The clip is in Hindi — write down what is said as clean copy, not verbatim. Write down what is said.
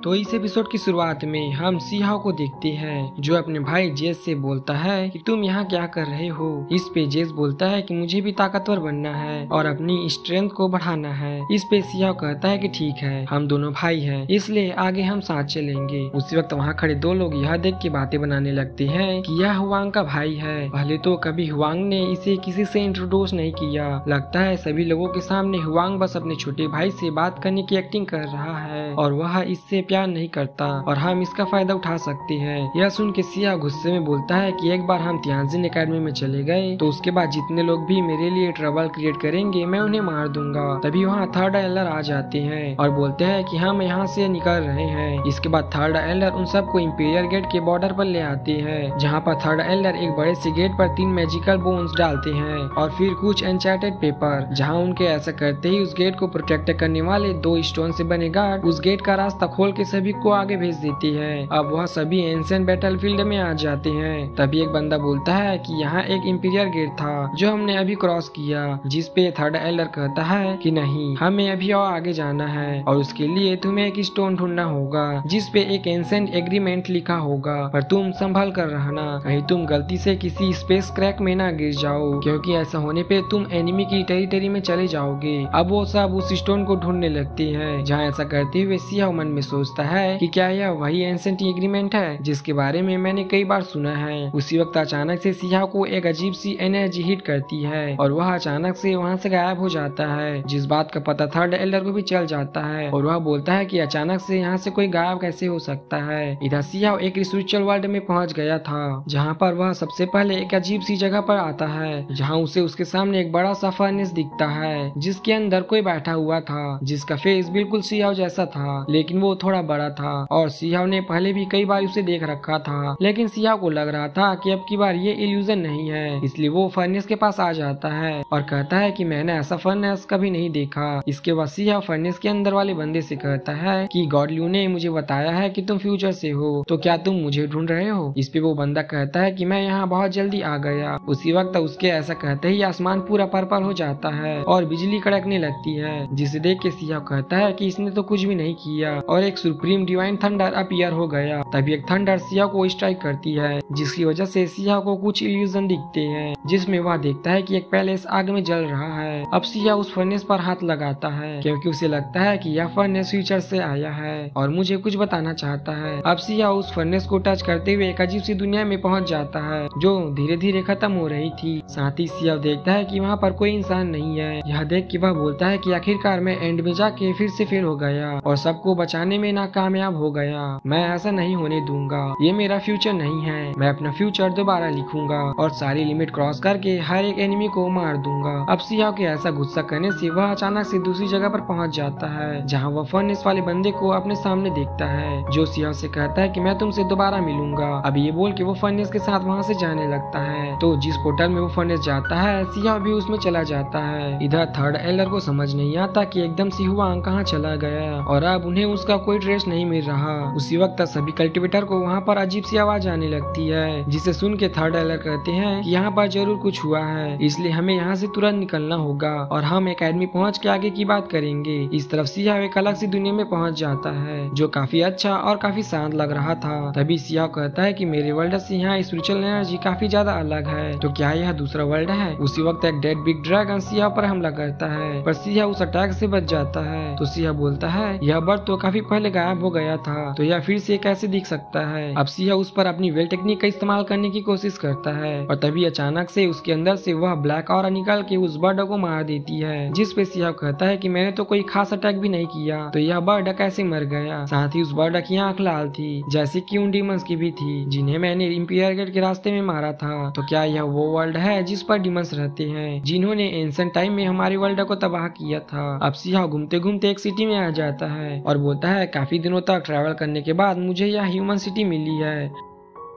तो इस एपिसोड की शुरुआत में हम सियाओ को देखते हैं जो अपने भाई जेस से बोलता है कि तुम यहाँ क्या कर रहे हो। इस पे जेस बोलता है कि मुझे भी ताकतवर बनना है और अपनी स्ट्रेंथ को बढ़ाना है। इस पे सियाओ कहता है कि ठीक है, हम दोनों भाई हैं, इसलिए आगे हम साथ चलेंगे। उसी वक्त वहाँ खड़े दो लोग यह देख के बातें बनाने लगते हैं कि यह हुआंग का भाई है। पहले तो कभी हुआंग ने इसे किसी से इंट्रोड्यूस नहीं किया। लगता है सभी लोगों के सामने हुआंग बस अपने छोटे भाई से बात करने की एक्टिंग कर रहा है और वह इससे प्यार नहीं करता और हम इसका फायदा उठा सकते हैं। यह सुन के सिया गुस्से में बोलता है कि एक बार हम तियानजिन एकेडमी में चले गए तो उसके बाद जितने लोग भी मेरे लिए ट्रबल क्रिएट करेंगे मैं उन्हें मार दूंगा। तभी वहाँ थर्ड एल्डर आ जाते हैं और बोलते हैं कि हम यहाँ से निकल रहे हैं। इसके बाद थर्ड एल्डर उन सबको इंपीरियल गेट के बॉर्डर पर ले आते हैं, जहाँ पर थर्ड एल्डर एक बड़े से गेट पर 3 मैजिकल बोन्स डालते हैं और फिर कुछ एन्चेंटेड पेपर, जहाँ उनके ऐसा करते ही उस गेट को प्रोटेक्ट करने वाले 2 स्टोन से बने गार्ड उस गेट का रास्ता खोल के सभी को आगे भेज देती है। अब वह सभी एंशिएंट बैटलफील्ड में आ जाते हैं। तभी एक बंदा बोलता है कि यहाँ एक इंपीरियल गेट था जो हमने अभी क्रॉस किया, जिस पे थर्ड एल्डर कहता है कि नहीं, हमें अभी और आगे जाना है और उसके लिए तुम्हें एक स्टोन ढूंढना होगा जिस पे एक एंशिएंट एग्रीमेंट लिखा होगा, पर तुम संभल कर रहना, कहीं तुम गलती से किसी स्पेस क्रैक में ना गिर जाओ, क्योंकि ऐसा होने पे तुम एनिमी की टेरिटरी में चले जाओगे। अब वो सब उस स्टोन को ढूंढने लगते हैं, जहाँ ऐसा करते हुए सिया मन में सोचता है कि क्या यह वही एंशिएंट एग्रीमेंट है जिसके बारे में मैंने कई बार सुना है। उसी वक्त अचानक से सिया को एक अजीब सी एनर्जी हिट करती है और वह अचानक से वहाँ से गायब हो जाता है, जिस बात का पता थर्ड एल्डर को भी चल जाता है और वह बोलता है कि अचानक से यहाँ से कोई गायब कैसे हो सकता है। इधर सिया एक स्पिरिचुअल वर्ल्ड में पहुँच गया था, जहाँ पर वह सबसे पहले एक अजीब सी जगह पर आता है, जहाँ उसे उसके सामने एक बड़ा सा फर्नेस दिखता है जिसके अंदर कोई बैठा हुआ था, जिसका फेस बिल्कुल सिया जैसा था लेकिन वो थोड़ा बड़ा था और सिया ने पहले भी कई बार उसे देख रखा था। लेकिन सिया को लग रहा था कि अब की बार ये इल्यूजन नहीं है, इसलिए वो फर्नेस के पास आ जाता है और कहता है कि मैंने ऐसा फर्नेस कभी नहीं देखा। इसके बाद सिया फर्नेस के अंदर वाले बंदे से कहता है कि गॉड ल्यू ने मुझे बताया है कि तुम फ्यूचर से हो, तो क्या तुम मुझे ढूंढ रहे हो। इस पे वो बंदा कहता है कि मैं यहाँ बहुत जल्दी आ गया। उसी वक्त उसके ऐसा कहते ही आसमान पूरा पर्पल हो जाता है और बिजली कड़कने लगती है, जिसे देख के सिया कहता है कि इसने तो कुछ भी नहीं किया और एक सुप्रीम डिवाइन थंडर अपीयर हो गया। तभी एक थंडर सिया को स्ट्राइक करती है, जिसकी वजह से सिया को कुछ इल्यूजन दिखते हैं, जिसमें वह देखता है कि एक पैलेस आग में जल रहा है। अब सिया उस फर्नेस पर हाथ लगाता है क्योंकि उसे लगता है कि यह फर्नेस फ्यूचर से आया है और मुझे कुछ बताना चाहता है। अब सिया उस फर्नेस को टच करते हुए एक अजीब सी दुनिया में पहुंच जाता है जो धीरे धीरे खत्म हो रही थी। साथ ही सिया देखता है कि वहाँ पर कोई इंसान नहीं है। यह देख के वह बोलता है कि आखिरकार मैं एंड में जाके फिर से फेल हो गया और सबको बचाने में नाकामयाब हो गया। मैं ऐसा नहीं होने दूंगा, ये मेरा फ्यूचर नहीं है। मैं अपना फ्यूचर दोबारा लिखूंगा और सारी लिमिट क्रॉस करके हर एक एनिमी को मार दूंगा। अब सिया के ऐसा गुस्सा करने से वह अचानक से दूसरी जगह पर पहुंच जाता है, जहां वह फर्नेस वाले बंदे को अपने सामने देखता है, जो सिया से कहता है कि मैं तुमसे दोबारा मिलूंगा। अब ये बोल के वो फर्नेस के साथ वहाँ से जाने लगता है। तो जिस पोर्टल में वो फर्नेस जाता है सिया भी उसमें चला जाता है। इधर थर्ड एल्डर को समझ नहीं आता कि एकदम से हुआंग कहाँ चला गया और अब उन्हें उसका कोई ट्रेस नहीं मिल रहा। उसी वक्त सभी कल्टिवेटर को वहाँ पर अजीब सी आवाज आने लगती है, जिसे सुन के थर्ड एल्डर कहते हैं कि यहाँ पर जरूर कुछ हुआ है, इसलिए हमें यहाँ से तुरंत निकलना होगा और हम एकेडमी पहुँच के आगे की बात करेंगे। इस तरफ सिया एक अलग सी दुनिया में पहुँच जाता है जो काफी अच्छा और काफी शांत लग रहा था। तभी सिया कहता है कि मेरे वर्ल्ड से यहाँ स्पिरिचुअल एनर्जी काफी ज्यादा अलग है, तो क्या यह दूसरा वर्ल्ड है। उसी वक्त एक डेड बिग ड्रैगन सिया पर हमला करता है, पर सिया उस अटैक से बच जाता है। तो सिया बोलता है यह बर्ड तो काफी पहले गायब हो गया था, तो यह फिर से कैसे दिख सकता है। अब सिया उस पर अपनी वेल टेक्निक का इस्तेमाल करने की कोशिश करता है और तभी अचानक से उसके अंदर से वह ब्लैक और निकाल के उस बर्ड को मार देती है, जिस पे सिया कहता है कि मैंने तो कोई खास अटैक भी नहीं किया, तो यह बर्ड कैसे मर गया। साथ ही उस बर्ड की आंख लाल थी, जैसे कि उन डीमंस की भी थी जिन्हें मैंने इंपीरियल गेट के रास्ते में मारा था। तो क्या यह वो वर्ल्ड है जिस पर डीमंस रहते हैं, जिन्होंने एंशिएंट टाइम में हमारे वर्ल्ड को तबाह किया था। अब सिया घूमते घूमते एक सिटी में आ जाता है और बोलता है काफी दिनों तक ट्रैवल करने के बाद मुझे यह ह्यूमन सिटी मिली है